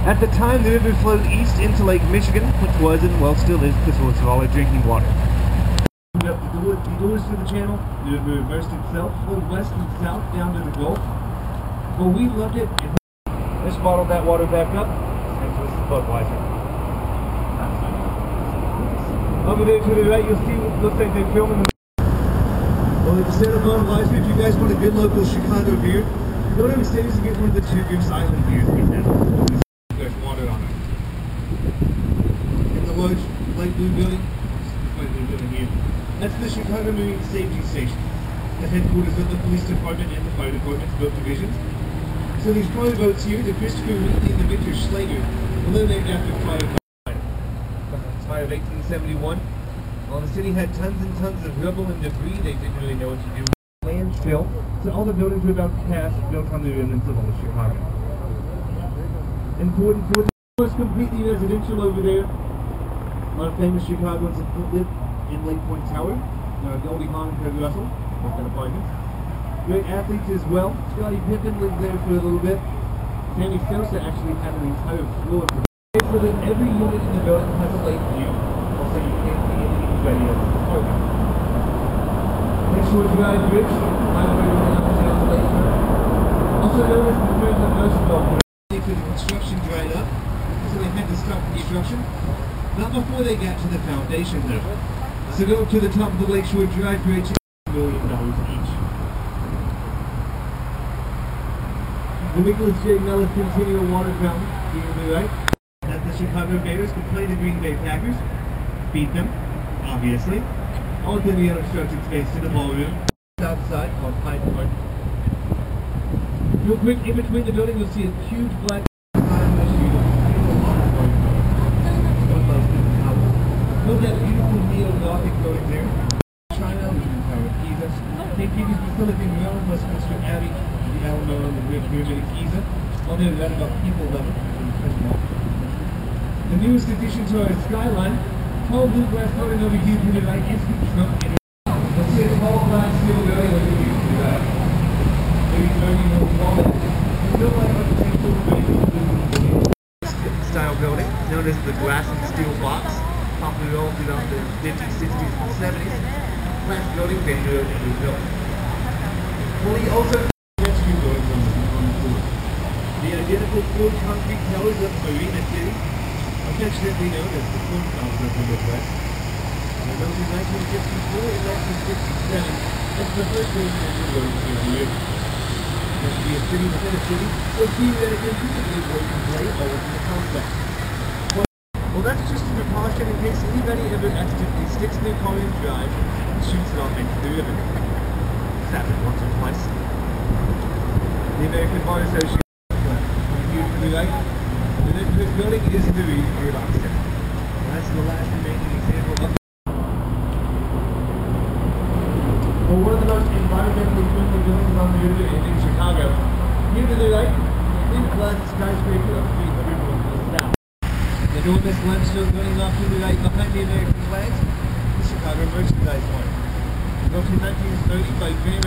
At the time, the river flowed east into Lake Michigan, which was and well still is the source of all our drinking water. Opened up the doors to the channel, the river reversed itself, flowed west and south down to the Gulf. Well, we loved it, and let's bottle that water back up, and this is Budweiser. Over there to the right, you'll see what looks like they're filming. Well, instead of Budweiser, if you guys want a good local Chicago beer, go to Mercedes and get one of the Two Goose Island beers right now. There's water on it. In the large light blue building, light blue building here, that's the Chicago Marine Safety Station, the headquarters of the police department and the fire department's boat divisions. So these fire boats here, the Christopher Wheatley and the Victor Schlager, were named after fire. The fire of 1871. While the city had tons and tons of rubble and debris, they didn't really know what to do. Landfill, so all the buildings were about cast built on the remnants of old Chicago. Important for the was completely residential over there. A lot of famous Chicagoans have lived in Lake Point Tower. Goldie Hawn and Craig Russell, both got apartments. Great athletes as well. Scottie Pippen lived there for a little bit. Sammy Sosa actually had an entire floor. So that every unit in the building has a lake view. Also, you can't see anything ready as an apartment. Lakeshore Drive Bridge, highway running up and down the lakeshore. Also known as the Bridge of Roosevelt. The construction dried up, so they had to stop the construction. Not before they got to the foundation though. So go up to the top of the Lakeshore Drive Bridge, $1 million each. The Nicholas J. Nellis Centennial Water Fountain, here to the right. That the Chicago Bears could play the Green Bay Packers, beat them, obviously. All within the unobstructed space to the ballroom. Outside called Hyde Park. Real quick, in between the building, you'll see a huge black look at that beautiful neo-Gothic building there. China, Tower of Giza. St. Peter's Basilica in Rome, Westminster Abbey, the Alamo, and the Great Pyramid of Giza. All there right about people level. The newest addition to our skyline, tall blue glass building over here to the right is the Trump. Let's see a tall black steel building over here to the right. Maybe 30 more tall. Built like architectural style building, known as the glass and steel box, popular all throughout the 50s, 60s, and 70s. Glass building, been built and rebuilt. Well, he also rescue buildings on the floor. The identical full concrete towers of Marina City, affectionately known as the Twin Towers of the Midwest. And those in 1954 and 1957, that's the first residential building here in the river. There should be a city within a city, so see that it can beautifully work and play all over the complex. Well, that's just a precaution in case anybody ever accidentally sticks their car in drive and shoots it off into the river. It's happened once or twice. The American Bar Association, here to the right, the next building is the Reed Murdoch Center. That's the last remaining example of well, one of the most environmentally friendly buildings on the river in Chicago. Here to the right, the glass skyscraper of 300 Northwest South. The enormous limestone running off to the right behind the American flags, the Chicago Merchandise Mart. Built in 1930 by Graham.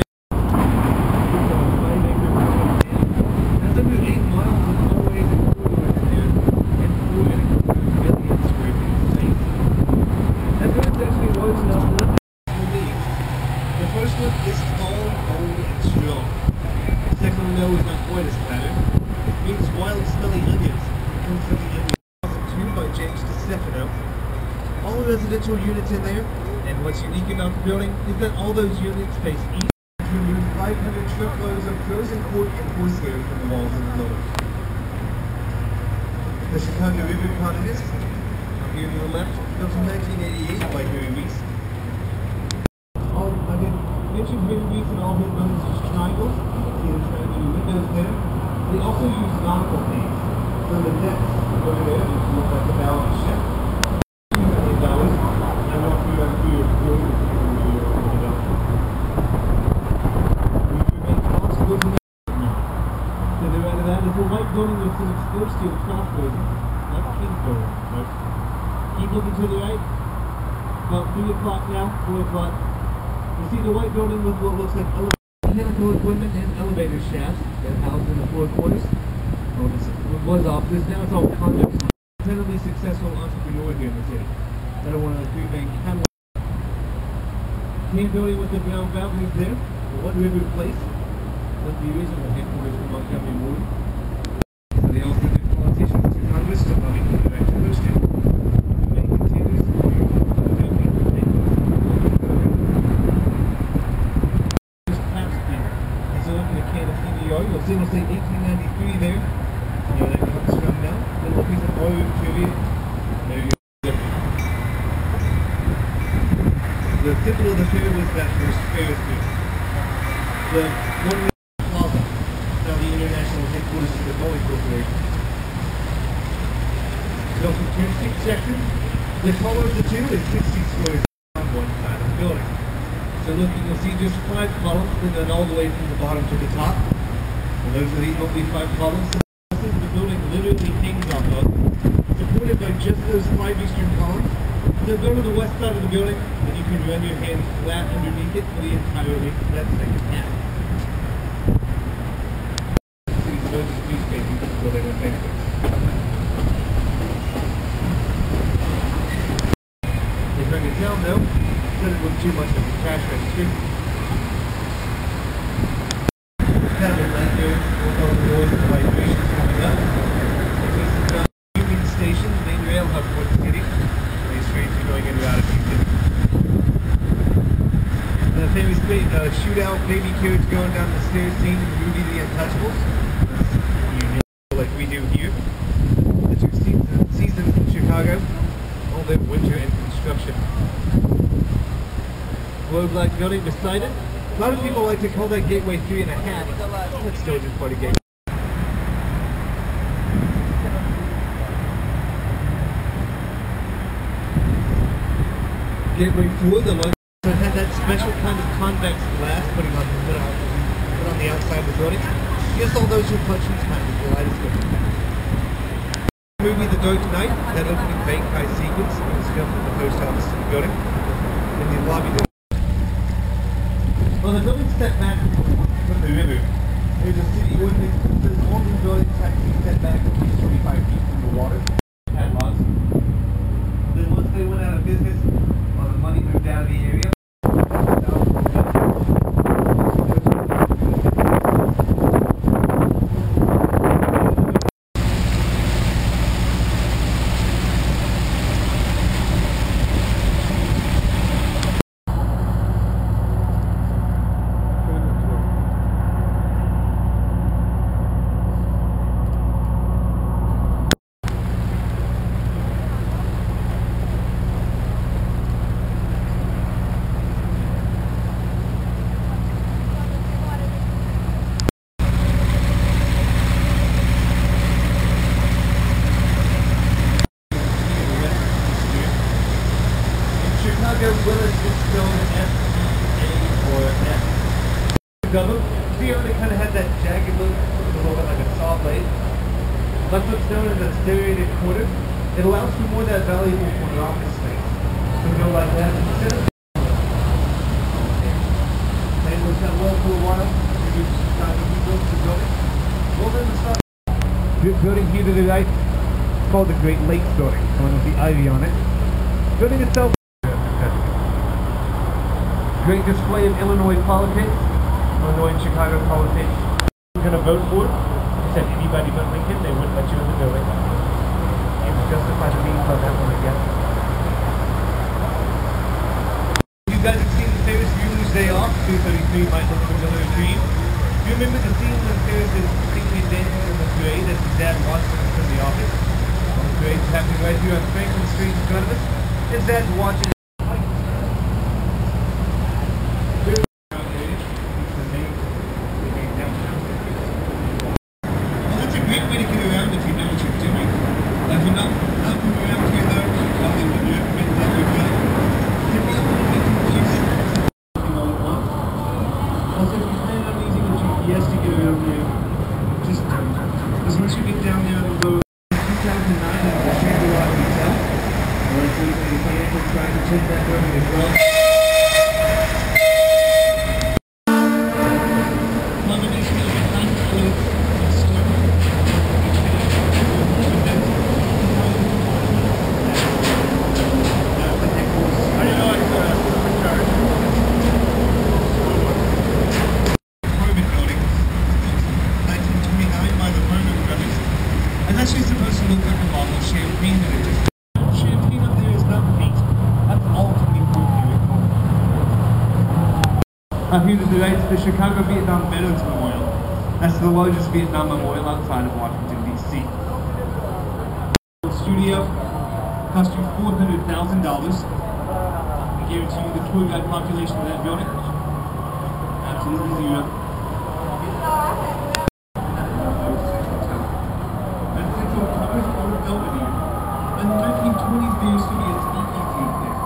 That's under 8 miles of hallways and corridors there, and 4 million square feet of space. That building's actually large enough to let the first one is tall, old, and strong. The second one, though, is not quite as patterned. It means wild, smelly onions. It comes from the onion 2002 by James DeStefano. All residential units in there, and what's unique about the building is that all those units face east to remove 500 truckloads of frozen pork and porcelain from the walls of the building. The Chicago River Cottages, up here to the left, built in 1988 by Harry Reese. I did mention Harry Reese and all his buildings as triangles. See the triangular windows there. They also use nautical themes. So the decks over there, which look like the bow of a ship. $2 million. I walked through that through your floor to see where we were going to go. We remain constables in the to the right of that is a white building with some exposed steel crossroads. That's Kingsborough, right? Keep looking to the right. About 3 o'clock now, 4 o'clock. You see the white building with what looks like mechanical equipment and elevator shafts that are housed in the 4 quarters. Well, it was office, now it's all condos. Incredibly successful entrepreneur here in the city. Another one of the three main catalysts. Same building with the brown balconies there, One River Place, was the original headquarters for Montgomery Ward. So they also do politicians to Congress to lobby for the direct hosting. They continues to do As you look at a can of PBR, you'll see it'll say 1893 there. You know that comes from now. A little piece of oil trivia. There you go. The symbol of the fair was that first Ferris wheel. The One Plaza, now the international headquarters of the Boeing Corporation. The acoustic section, the taller of the two is 60 stories on one side of the building. So look, you'll see just 5 columns, and then all the way from the bottom to the top. And those are the only 5 columns. The building literally hangs off of, supported by just those 5 eastern columns. So go to the west side of the building, and you can run your hand flat underneath it for the entire length of that second half. See the Moses Peace Baby before they went bankrupt. They bring it down though, doesn't look too much like a cash register. Kind of a right there, we'll go the noise and the vibrations coming up. This is Union Station, the main rail hub for the city. Trains are going in and out of Houston. The famous shootout baby carriage going down the stairs scene in the movie The Untouchables. Like we do here. The 2 seasons in Chicago. All the winter and construction. Globe-like building beside it. A lot of people like to call that Gateway 3.5. It's still just part of Gateway. Gateway 4, the one that had that special kind of convex glass put on the outside of the building. Yes, all those who punch these kind of kaleidoscope. Movie The Dark Knight, that opening bank heist sequence was filmed in the post office of the building in the lobby. Well, the building set back from the river. There's a city ordinance that says all new buildings have to be set back at least 25 feet from the water. Padlocks. Then once they went out of business, the money moved out of the area. Here they kind of had that jagged look, a little bit like a saw blade. That's what's known as a stereo quarter. It allows for more of that valuable corner office space. So we go like that. Instead of and was that well for a while. We built the building. Well then the stuff. This building here to the right, it's called the Great Lakes Building, the one with the ivy on it. The building itself. Great display of Illinois politics. Illinois and Chicago politics. You're going to vote for? You said anybody but Lincoln, they wouldn't let you in the building. You can justify the meetings on that one, I guess. You guys have seen the famous Viewers Day Off, 233 Michael Cordelia Dream. Do you remember the scene when Ferris is singing dancing in the parade as his dad watches him from the office? Well, the parade's happening right here on Franklin Street in front of us. His dad's watching. Once you get down there on the road, 2009 and the Shangri-La Hotel, or if you can try to check that building as well. Combination of the And that's just supposed to look like a bottle of champagne that it just... Champagne up there is not paint. That's ultimately proof here. I'm here today to the Chicago Vietnam Veterans Memorial. That's the largest Vietnam memorial outside of Washington, D.C. The studio cost you $400,000. I guarantee you the tour guide population of that building, absolutely zero. And Central covers old Belvedere. In the 1920s, there used to be a speakeasy up there.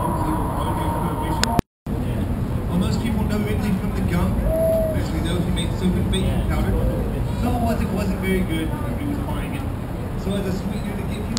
Unbelievable party of prohibition. Well, most people know Ridley from the gum, especially those who made soap and baking powder. Some of it wasn't very good, and he was buying it. So as a sweetener to give you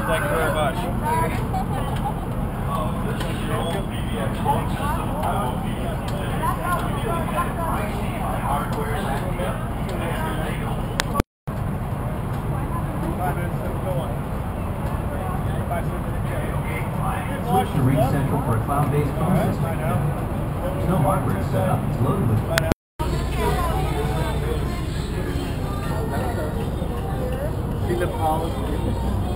Thank you very much. Switch to Reach Central for a cloud-based phone system. There's no hardware set up. It's loaded with... Philip Hall.